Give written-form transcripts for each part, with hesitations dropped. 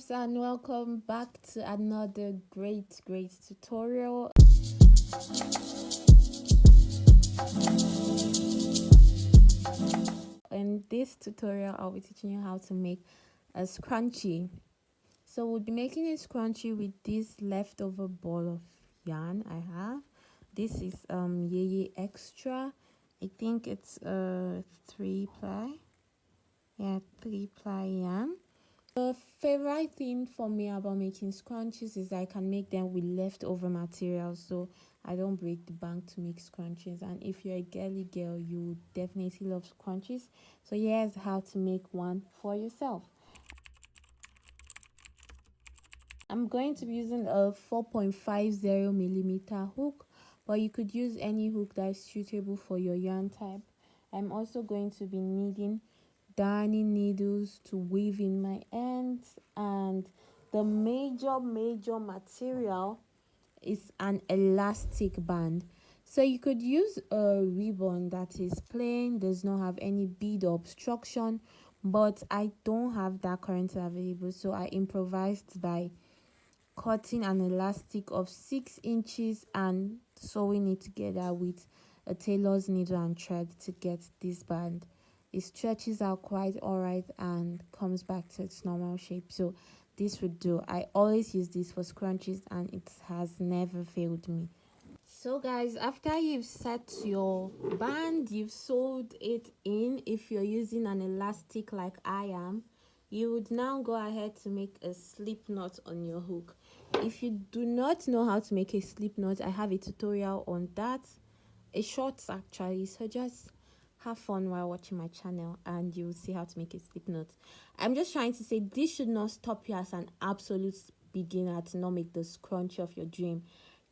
loves, and welcome back to another great tutorial. In this tutorial I'll be teaching you how to make a scrunchie. So we'll be making a scrunchie with this leftover ball of yarn I have. This is Yeye Extra. I think it's 3-ply. Yeah, 3-ply yarn. The favorite thing for me about making scrunchies is I can make them with leftover material, so I don't break the bank to make scrunchies. And if you're a girly girl, you definitely love scrunchies. So here's how to make one for yourself. I'm going to be using a 4.50 millimeter hook, but you could use any hook that is suitable for your yarn type. I'm also going to be needing darning needles to weave in my ends, and the major material is an elastic band. So you could use a ribbon that is plain, does not have any bead or obstruction, but I don't have that currently available, so I improvised by cutting an elastic of 6 inches and sewing it together with a tailor's needle and thread to get this band. It stretches out quite alright and comes back to its normal shape, so this would do. I always use this for scrunchies and it has never failed me. So guys, after you've set your band, you've sewed it in. If you're using an elastic like I am, you would now go ahead to make a slip knot on your hook. If you do not know how to make a slip knot, I have a tutorial on that, a short actually, so just have fun while watching my channel and you'll see how to make a slip knot. I'm just trying to say this should not stop you as an absolute beginner to not make the scrunchie of your dream,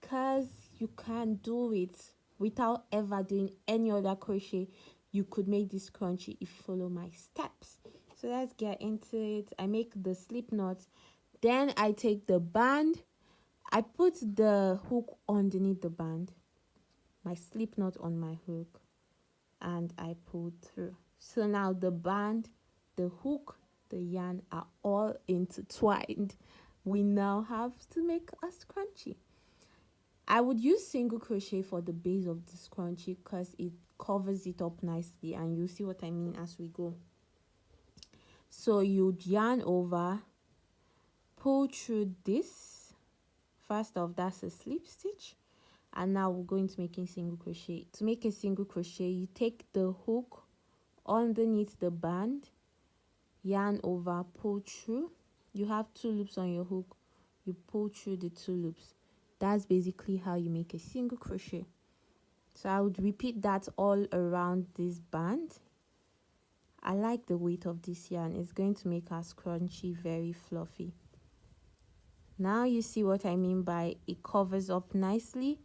because you can do it without ever doing any other crochet. You could make this scrunchie if you follow my steps. So let's get into it. I make the slip knot, then I take the band, I put the hook underneath the band, my slip knot on my hook, and I pull through. So now the band, the hook, the yarn are all intertwined. We now have to make a scrunchie. I would use single crochet for the base of the scrunchie because it covers it up nicely, and you'll see what I mean as we go. So you yarn over, pull through this. First off, that's a slip stitch, and now we're going to making single crochet. To make a single crochet, you take the hook underneath the band, yarn over, pull through. You have 2 loops on your hook, you pull through the 2 loops. That's basically how you make a single crochet. So I would repeat that all around this band. I like the weight of this yarn. It's going to make our scrunchie very fluffy. Now you see what I mean by it covers up nicely.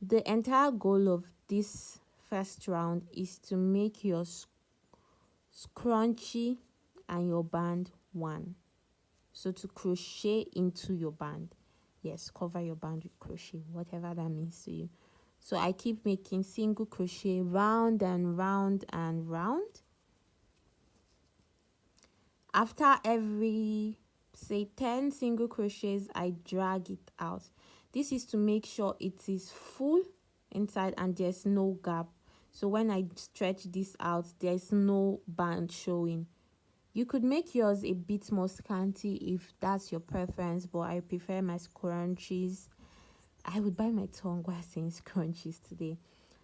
The entire goal of this first round is to make your scrunchie and your band one. So to crochet into your band. Yes, cover your band with crochet, whatever that means to you. So I keep making single crochet round and round and round. After every, say, 10 single crochets, I drag it out. This is to make sure it is full inside and there's no gap. So when I stretch this out, there's no band showing. You could make yours a bit more scanty if that's your preference, but I prefer my scrunchies. I would bite my tongue while saying scrunchies today.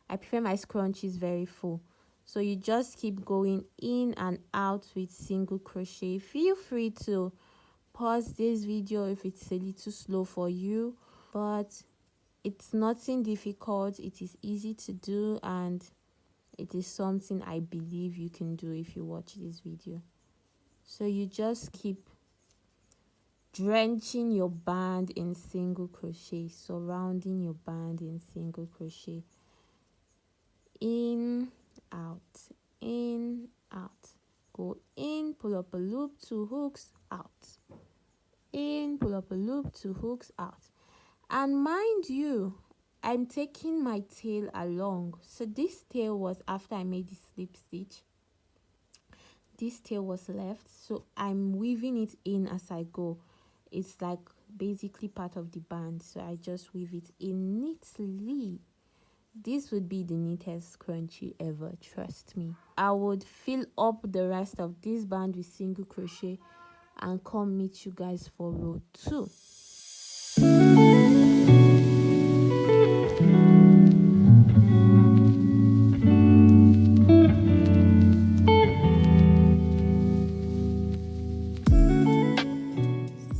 I prefer my scrunchies very full. So you just keep going in and out with single crochet. Feel free to pause this video if it's a little slow for you, but it's nothing difficult. It is easy to do, and it is something I believe you can do if you watch this video. So you just keep drenching your band in single crochet, surrounding your band in single crochet. In, out, go in, pull up a loop, 2 hooks, out, in, pull up a loop, 2 hooks, out. And mind you, I'm taking my tail along. So this tail was after I made the slip stitch. this tail was left, so I'm weaving it in as I go. It's like basically part of the band, so I just weave it in neatly. This would be the neatest scrunchie ever, trust me. I would fill up the rest of this band with single crochet and come meet you guys for row 2.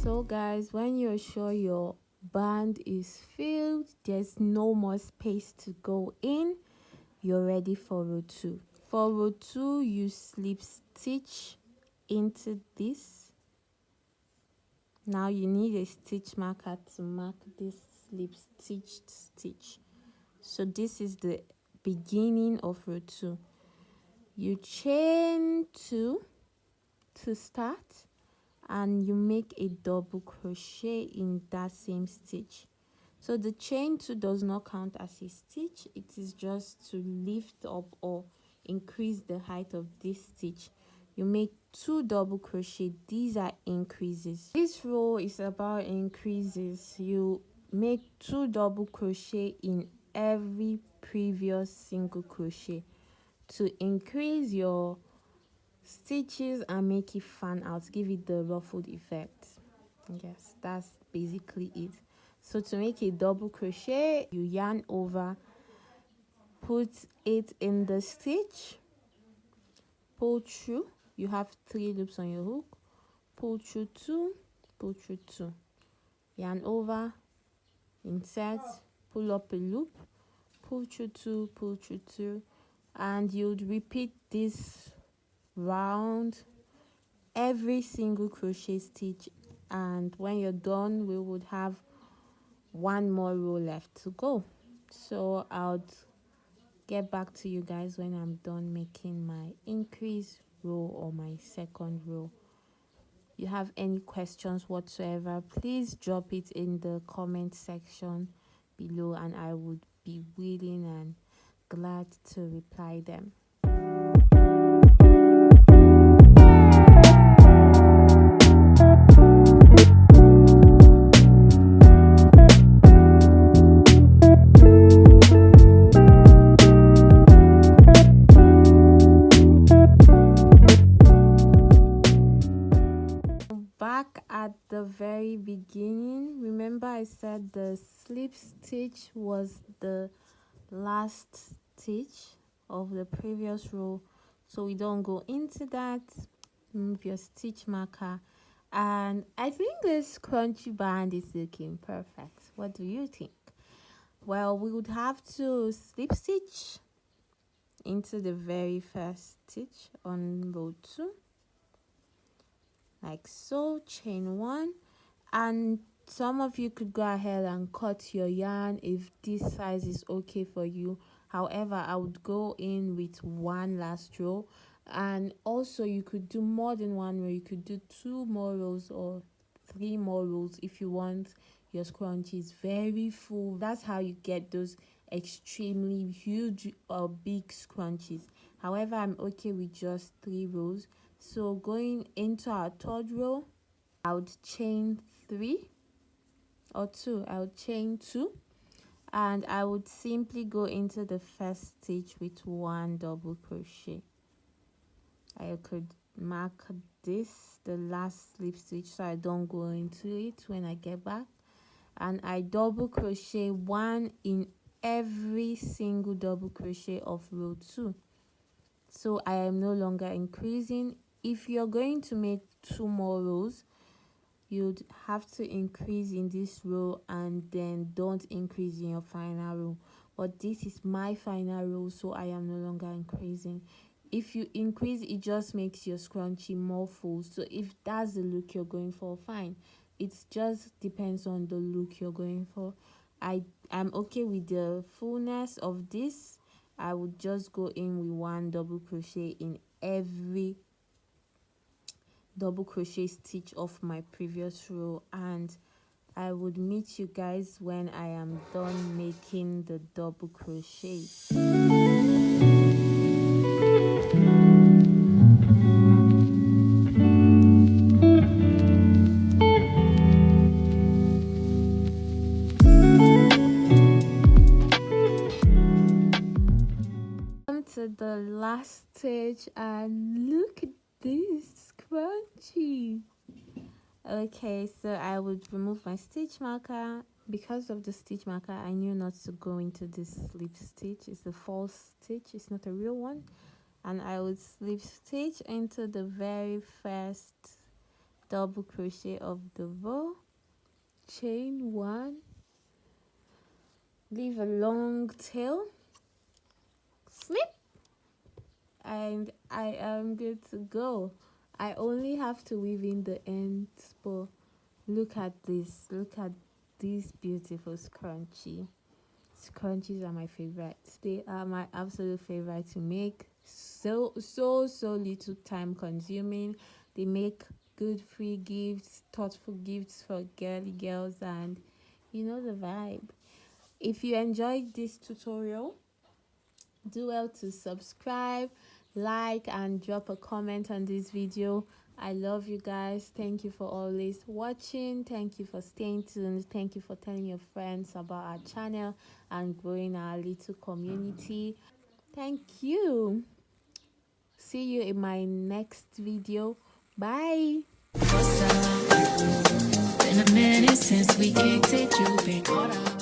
So guys, when you're sure your band is filled, there's no more space to go in, you're ready for row 2. For row 2, you slip stitch into this. Now you need a stitch marker to mark this slip stitch. So this is the beginning of row 2. You chain 2 to start, and you make a double crochet in that same stitch. So the chain 2 does not count as a stitch, it is just to lift up or increase the height of this stitch. You make 2 double crochet. These are increases. This row is about increases. You make 2 double crochet in every previous single crochet to increase your stitches and make it fan out, give it the ruffled effect. Yes, that's basically it. So to make a double crochet, you yarn over, put it in the stitch, pull through. You have 3 loops on your hook, pull through 2, pull through 2, yarn over, insert, pull up a loop, pull through 2, pull through 2, and you'd repeat this round every single crochet stitch, and when you're done we would have 1 more row left to go. So I'll get back to you guys when I'm done making my increase row or my second row. You have any questions whatsoever, please drop it in the comment section below and I would be willing and glad to reply them. Back at the very beginning, remember I said the slip stitch was the last stitch of the previous row, so we don't go into that. Move your stitch marker, and I think this scrunchie band is looking perfect. What do you think? Well, we would have to slip stitch into the very first stitch on row 2, like so, chain 1, and some of you could go ahead and cut your yarn if this size is okay for you. However, I would go in with 1 last row, and also you could do more than 1 row. You could do 2 more rows or 3 more rows if you want your scrunchies very full. That's how you get those extremely huge or big scrunchies. However, I'm okay with just 3 rows. So going into our 3rd row, I would chain 3 or 2. I would chain 2, and I would simply go into the first stitch with 1 double crochet. I could mark this the last slip stitch so I don't go into it when I get back, and I double crochet 1 in every single double crochet of row 2. So I am no longer increasing. If you're going to make 2 more rows, you'd have to increase in this row and then don't increase in your final row. But this is my final row, so I am no longer increasing. If you increase, it just makes your scrunchie more full. So if that's the look you're going for, fine. It just depends on the look you're going for. I'm okay with the fullness of this. I would just go in with 1 double crochet in every double crochet stitch of my previous row, and I would meet you guys when I am done making the double crochet. stitch, and look at this scrunchie. Okay, so I would remove my stitch marker. Because of the stitch marker, I knew not to go into this slip stitch. It's a false stitch, it's not a real one. And I would slip stitch into the very first double crochet of the row, chain 1, leave a long tail, snip, and I am good to go. I only have to weave in the ends, but look at this, look at this beautiful scrunchie. Scrunchies are my favorite. They are my absolute favorite to make. So little time consuming. They make good free gifts, thoughtful gifts for girly girls, and you know the vibe. If you enjoyed this tutorial, do well to subscribe, like, and drop a comment on this video. I love you guys. Thank you for always watching. Thank you for staying tuned. Thank you for telling your friends about our channel and growing our little community. Thank you. See you in my next video. Bye. What's up? Been a minute since we kicked it. You've been caught up.